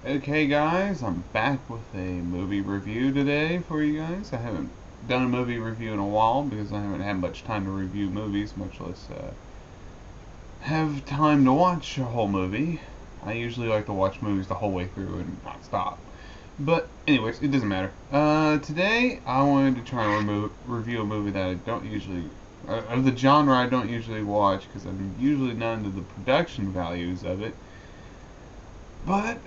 Okay guys, I'm back with a movie review today for you guys. I haven't done a movie review in a while because I haven't had much time to review movies, much less have time to watch a whole movie. I usually like to watch movies the whole way through and not stop. But anyways, it doesn't matter. Today I wanted to try and review a movie that I don't usually, of the genre I don't usually watch because I'm usually not into the production values of it. But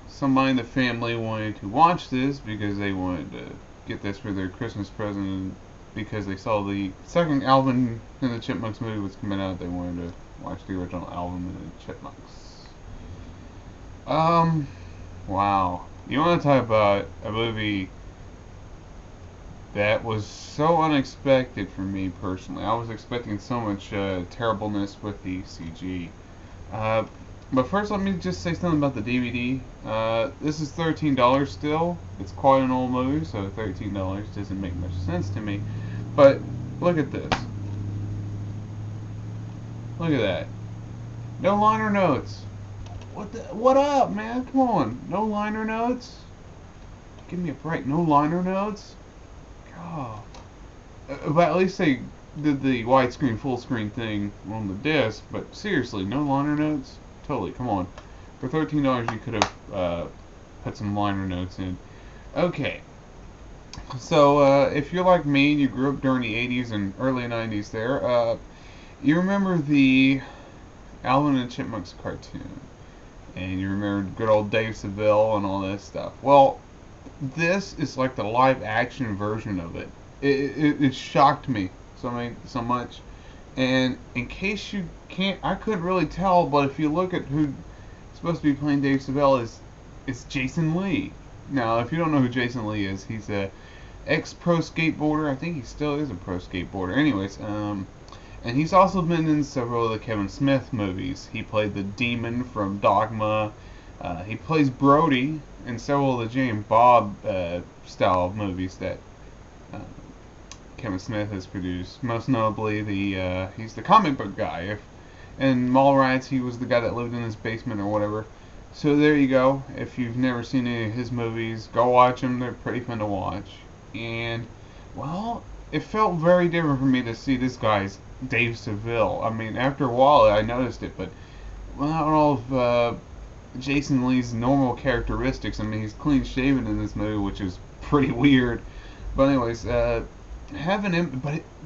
somebody in the family wanted to watch this because they wanted to get this for their Christmas present because they saw the second Alvin and the Chipmunks movie was coming out. They wanted to watch the original Alvin and the Chipmunks. Um, wow. You want to talk about a movie that was so unexpected for me personally. I was expecting so much terribleness with the CG. Uh, but first, let me just say something about the DVD. This is $13 still. It's quite an old movie, so $13 doesn't make much sense to me. But look at this. Look at that. No liner notes. What up, man? Come on. No liner notes? Give me a break. No liner notes? God. But at least they did the widescreen, full screen thing on the disc. But seriously, no liner notes? Totally. Come on. For $13, you could have put some liner notes in. Okay. So if you're like me and you grew up during the 80s and early 90s, you remember the Alvin and Chipmunks cartoon, and you remember good old Dave Seville and all this stuff. Well, this is like the live action version of it. It shocked me so much. And in case you can't, I couldn't really tell, but if you look at who's supposed to be playing Dave Seville, it's Jason Lee. Now, if you don't know who Jason Lee is, he's a ex-pro skateboarder. I think he still is a pro skateboarder. Anyways, and he's also been in several of the Kevin Smith movies. He played the demon from Dogma. He plays Brody in several of the Jay and Bob style movies that uh, Kevin Smith has produced. Most notably, he's the comic book guy. In Mallrats, he was the guy that lived in his basement or whatever. So there you go. If you've never seen any of his movies, go watch them. They're pretty fun to watch. And, well, it felt very different for me to see this guy's Dave Seville. I mean, after a while, I noticed it, but not all of Jason Lee's normal characteristics. I mean, he's clean shaven in this movie, which is pretty weird. But anyways, the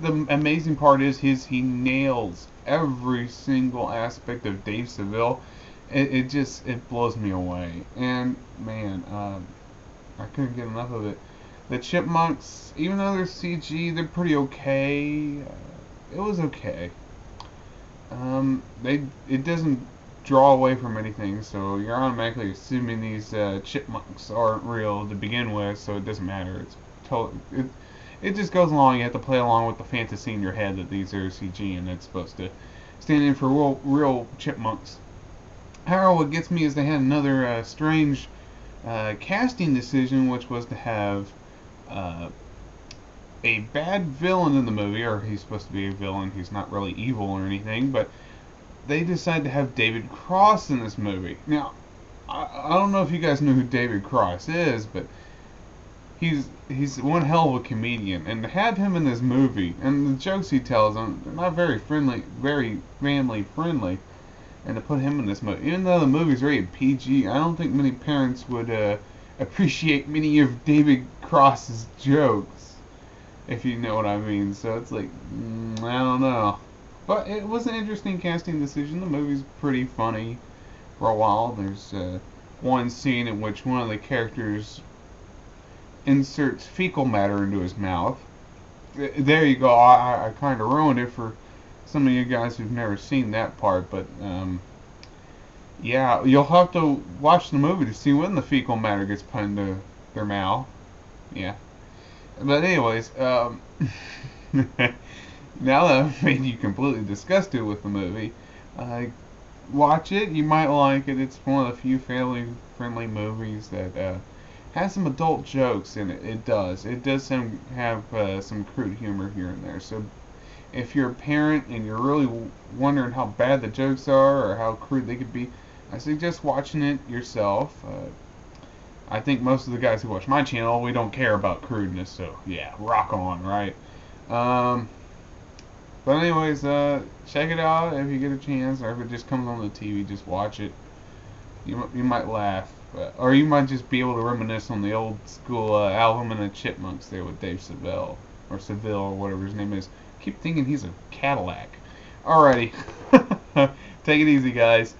amazing part is he nails every single aspect of Dave Seville. It blows me away. And man, I couldn't get enough of it. The Chipmunks, even though they're CG, they're pretty okay. It was okay. It doesn't draw away from anything, so you're automatically assuming these chipmunks aren't real to begin with, so it doesn't matter. It just goes along. You have to play along with the fantasy in your head that these are CG and it's supposed to stand in for real chipmunks. However, what gets me is they had another strange casting decision, which was to have uh, a bad villain in the movie, or he's supposed to be a villain. He's not really evil or anything, but they decided to have David Cross in this movie. Now, I don't know if you guys know who David Cross is, but he's one hell of a comedian, and to have him in this movie and the jokes he tells, they're not very friendly, very family friendly. And to put him in this movie, even though the movie's rated PG, I don't think many parents would appreciate many of David Cross's jokes, if you know what I mean. So it's like, I don't know. But it was an interesting casting decision. The movie's pretty funny for a while. There's one scene in which one of the characters inserts fecal matter into his mouth. There you go. I kind of ruined it for some of you guys who've never seen that part, but yeah, you'll have to watch the movie to see when the fecal matter gets put into their mouth. Yeah. But anyways, now that I've made you completely disgusted with the movie, watch it. You might like it. It's one of the few family-friendly movies that has some adult jokes in it. It does. It does have some crude humor here and there. So if you're a parent and you're really wondering how bad the jokes are or how crude they could be, I suggest watching it yourself. I think most of the guys who watch my channel, we don't care about crudeness, so yeah, rock on, right? Um, but anyways, check it out if you get a chance, or if it just comes on the TV, just watch it. You might laugh, or you might just be able to reminisce on the old school Alvin and the Chipmunks there with Dave Seville, or Seville, or whatever his name is. I keep thinking he's a Cadillac. Alrighty, take it easy, guys.